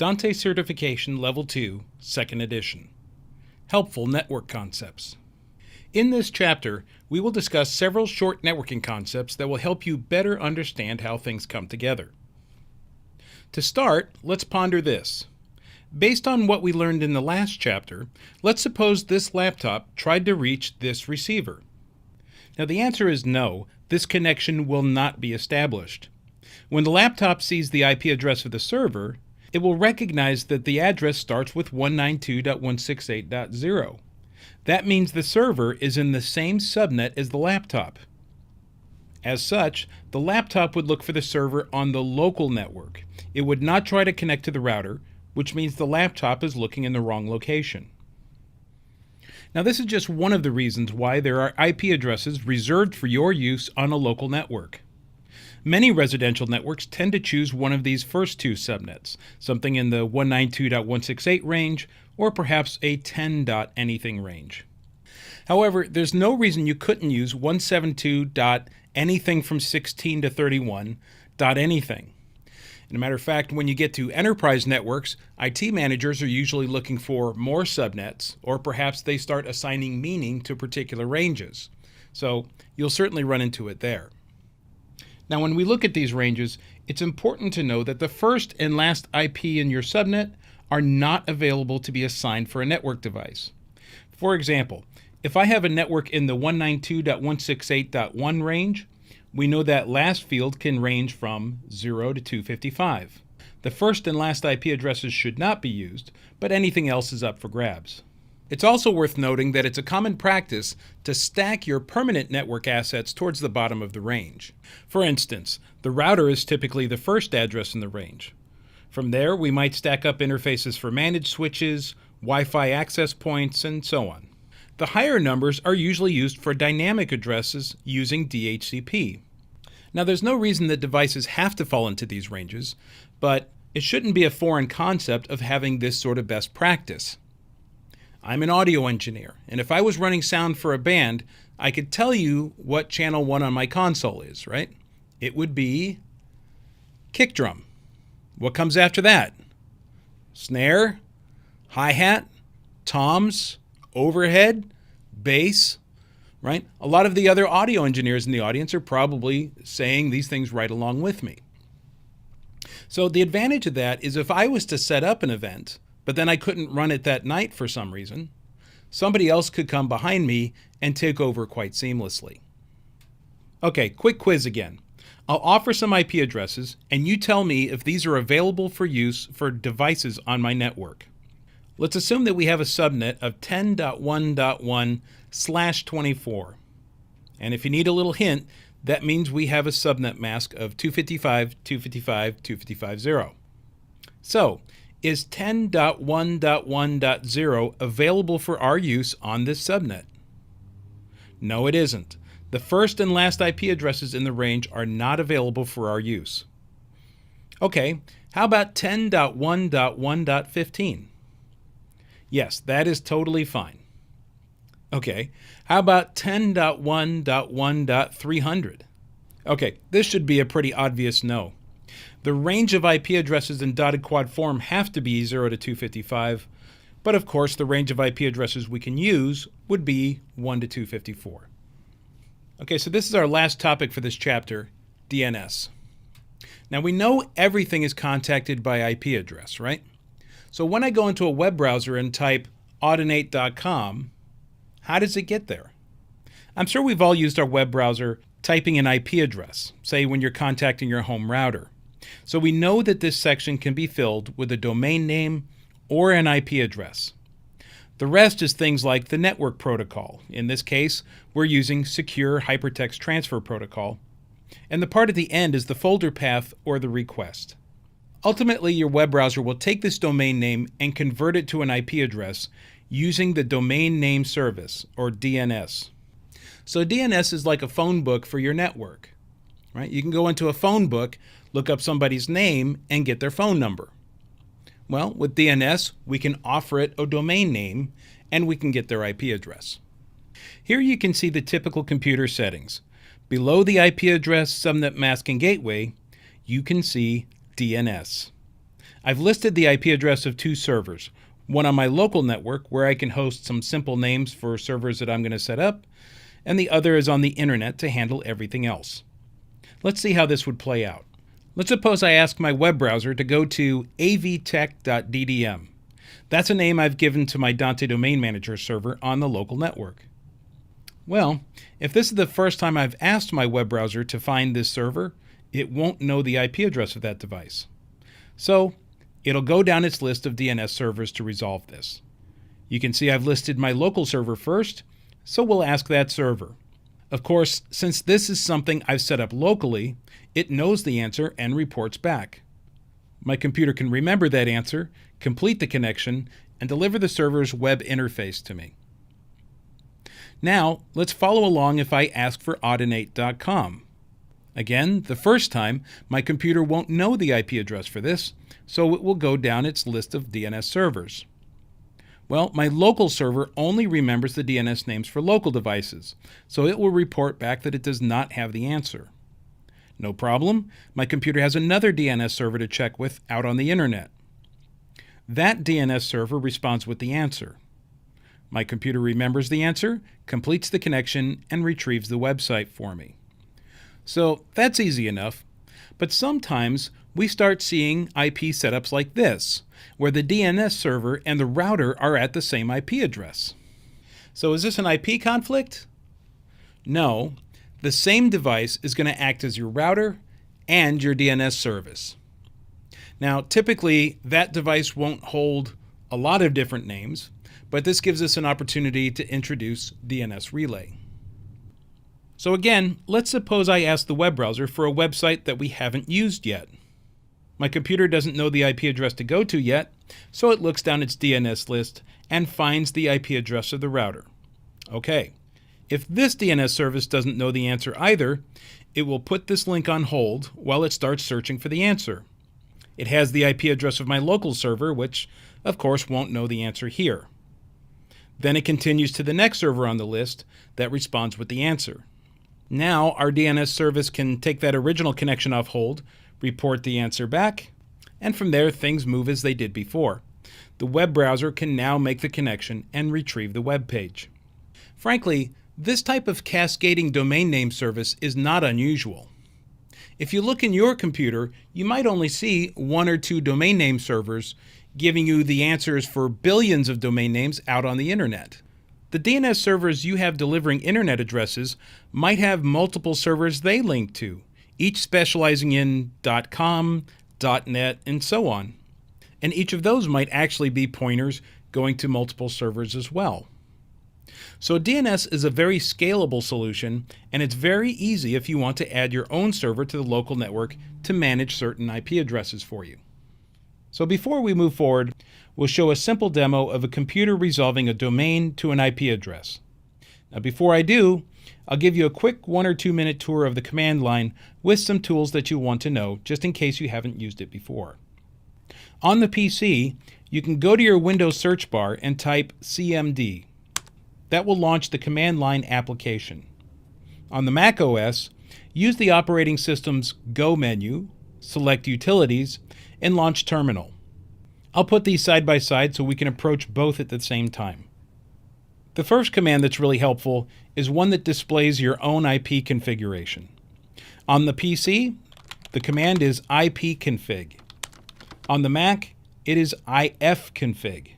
Dante Certification Level 2, 2nd Edition. Helpful Network Concepts. In this chapter, we will discuss several short networking concepts that will help you better understand how things come together. To start, let's ponder this. Based on what we learned in the last chapter, let's suppose this laptop tried to reach this receiver. Now the answer is no, this connection will not be established. When the laptop sees the IP address of the server, it will recognize that the address starts with 192.168.0. That means the server is in the same subnet as the laptop. As such, the laptop would look for the server on the local network. It would not try to connect to the router, which means the laptop is looking in the wrong location. Now this is just one of the reasons why there are IP addresses reserved for your use on a local network. Many residential networks tend to choose one of these first two subnets, something in the 192.168 range, or perhaps a 10.anything range. However, there's no reason you couldn't use 172.anything from 16 to 31.anything. As a matter of fact, when you get to enterprise networks, IT managers are usually looking for more subnets, or perhaps they start assigning meaning to particular ranges. So you'll certainly run into it there. Now, when we look at these ranges, it's important to know that the first and last IP in your subnet are not available to be assigned for a network device. For example, if I have a network in the 192.168.1 range, we know that last field can range from 0 to 255. The first and last IP addresses should not be used, but anything else is up for grabs. It's also worth noting that it's a common practice to stack your permanent network assets towards the bottom of the range. For instance, the router is typically the first address in the range. From there, we might stack up interfaces for managed switches, Wi-Fi access points, and so on. The higher numbers are usually used for dynamic addresses using DHCP. Now, there's no reason that devices have to fall into these ranges, but it shouldn't be a foreign concept of having this sort of best practice. I'm an audio engineer, and if I was running sound for a band, I could tell you what channel 1 on my console is, right? It would be kick drum. What comes after that? Snare, hi-hat, toms, overhead, bass, right? A lot of the other audio engineers in the audience are probably saying these things right along with me. So the advantage of that is if I was to set up an event, but then I couldn't run it that night for some reason, somebody else could come behind me and take over quite seamlessly. Okay, quick quiz again. I'll offer some IP addresses, and you tell me if these are available for use for devices on my network. Let's assume that we have a subnet of 10.1.1/24. And if you need a little hint, that means we have a subnet mask of 255.255.255.0. So, is 10.1.1.0 available for our use on this subnet? No, it isn't. The first and last IP addresses in the range are not available for our use. Okay, how about 10.1.1.15? Yes, that is totally fine. Okay, how about 10.1.1.300? Okay, this should be a pretty obvious no. The range of IP addresses in dotted quad form have to be 0 to 255, but of course the range of IP addresses we can use would be 1 to 254. Okay, so this is our last topic for this chapter, DNS. Now we know everything is contacted by IP address, right? So when I go into a web browser and type audinate.com, how does it get there? I'm sure we've all used our web browser typing an IP address, say when you're contacting your home router. So we know that this section can be filled with a domain name or an IP address. The rest is things like the network protocol. In this case, we're using Secure Hypertext Transfer Protocol. And the part at the end is the folder path or the request. Ultimately, your web browser will take this domain name and convert it to an IP address using the Domain Name Service, or DNS. So DNS is like a phone book for your network, right? You can go into a phone book, look up somebody's name, and get their phone number. Well, with DNS, we can offer it a domain name, and we can get their IP address. Here you can see the typical computer settings. Below the IP address, subnet mask, and gateway, you can see DNS. I've listed the IP address of two servers, one on my local network where I can host some simple names for servers that I'm going to set up, and the other is on the internet to handle everything else. Let's see how this would play out. Let's suppose I ask my web browser to go to avtech.ddm. That's a name I've given to my Dante Domain Manager server on the local network. Well, if this is the first time I've asked my web browser to find this server, it won't know the IP address of that device. So, it'll go down its list of DNS servers to resolve this. You can see I've listed my local server first, so we'll ask that server. Of course, since this is something I've set up locally, it knows the answer and reports back. My computer can remember that answer, complete the connection, and deliver the server's web interface to me. Now, let's follow along if I ask for audinate.com. Again, the first time, my computer won't know the IP address for this, so it will go down its list of DNS servers. Well, my local server only remembers the DNS names for local devices, so it will report back that it does not have the answer. No problem, my computer has another DNS server to check with out on the internet. That DNS server responds with the answer. My computer remembers the answer, completes the connection, and retrieves the website for me. So that's easy enough, but sometimes we start seeing IP setups like this, where the DNS server and the router are at the same IP address. So is this an IP conflict? No, the same device is going to act as your router and your DNS service. Now, typically, that device won't hold a lot of different names, but this gives us an opportunity to introduce DNS relay. So again, let's suppose I ask the web browser for a website that we haven't used yet. My computer doesn't know the IP address to go to yet, so it looks down its DNS list and finds the IP address of the router. Okay, if this DNS service doesn't know the answer either, it will put this link on hold while it starts searching for the answer. It has the IP address of my local server, which of course won't know the answer here. Then it continues to the next server on the list that responds with the answer. Now our DNS service can take that original connection off hold, report the answer back, and from there things move as they did before. The web browser can now make the connection and retrieve the web page. Frankly, this type of cascading domain name service is not unusual. If you look in your computer, you might only see one or two domain name servers giving you the answers for billions of domain names out on the internet. The DNS servers you have delivering internet addresses might have multiple servers they link to, each specializing in .com, .net, and so on. And each of those might actually be pointers going to multiple servers as well. So DNS is a very scalable solution, and it's very easy if you want to add your own server to the local network to manage certain IP addresses for you. So before we move forward, we'll show a simple demo of a computer resolving a domain to an IP address. Now before I do, I'll give you a quick 1 or 2 minute tour of the command line with some tools that you want to know, just in case you haven't used it before. On the PC, you can go to your Windows search bar and type CMD. That will launch the command line application. On the Mac OS, use the operating system's Go menu, select Utilities, and launch Terminal. I'll put these side by side so we can approach both at the same time. The first command that's really helpful is one that displays your own IP configuration. On the PC, the command is ipconfig. On the Mac, it is ifconfig.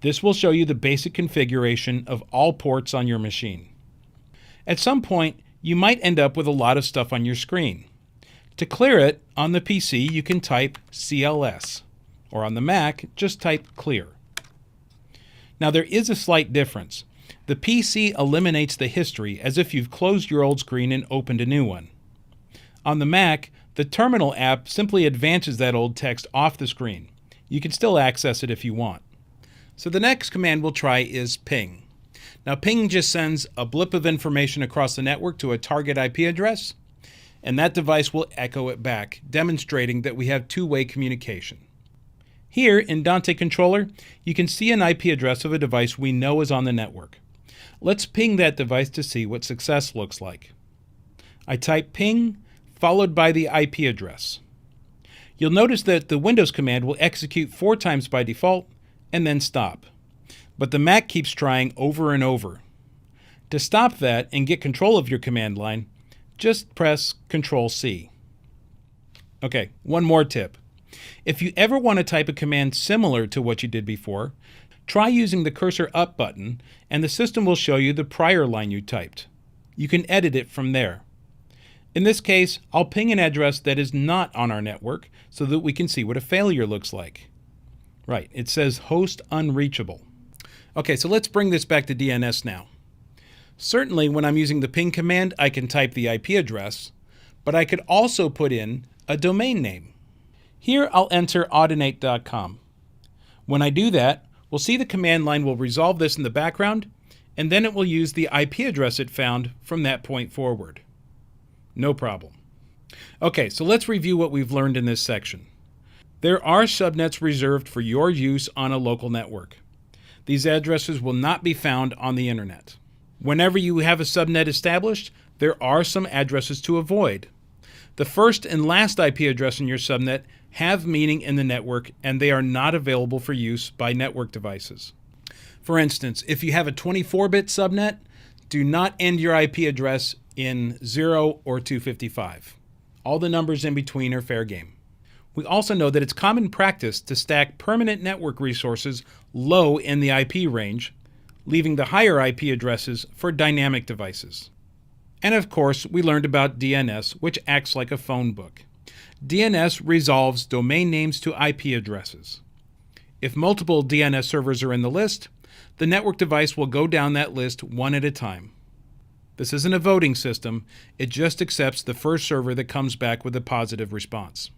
This will show you the basic configuration of all ports on your machine. At some point, you might end up with a lot of stuff on your screen. To clear it, on the PC you can type CLS, or on the Mac, just type clear. Now there is a slight difference. The PC eliminates the history as if you've closed your old screen and opened a new one. On the Mac, the Terminal app simply advances that old text off the screen. You can still access it if you want. So the next command we'll try is ping. Now ping just sends a blip of information across the network to a target IP address, and that device will echo it back, demonstrating that we have two-way communication. Here in Dante Controller, you can see an IP address of a device we know is on the network. Let's ping that device to see what success looks like. I type ping, followed by the IP address. You'll notice that the Windows command will execute 4 times by default and then stop. But the Mac keeps trying over and over. To stop that and get control of your command line, just press Control-C. Okay, one more tip. If you ever want to type a command similar to what you did before, try using the cursor up button and the system will show you the prior line you typed. You can edit it from there. In this case, I'll ping an address that is not on our network so that we can see what a failure looks like. Right, it says host unreachable. Okay, so let's bring this back to DNS now. Certainly when I'm using the ping command, I can type the IP address, but I could also put in a domain name. Here I'll enter audinate.com. When I do that, we'll see the command line will resolve this in the background, and then it will use the IP address it found from that point forward. No problem. Okay, so let's review what we've learned in this section. There are subnets reserved for your use on a local network. These addresses will not be found on the internet. Whenever you have a subnet established, there are some addresses to avoid. The first and last IP address in your subnet have meaning in the network, and they are not available for use by network devices. For instance, if you have a 24-bit subnet, do not end your IP address in 0 or 255. All the numbers in between are fair game. We also know that it's common practice to stack permanent network resources low in the IP range, leaving the higher IP addresses for dynamic devices. And of course, we learned about DNS, which acts like a phone book. DNS resolves domain names to IP addresses. If multiple DNS servers are in the list, the network device will go down that list one at a time. This isn't a voting system, it just accepts the first server that comes back with a positive response.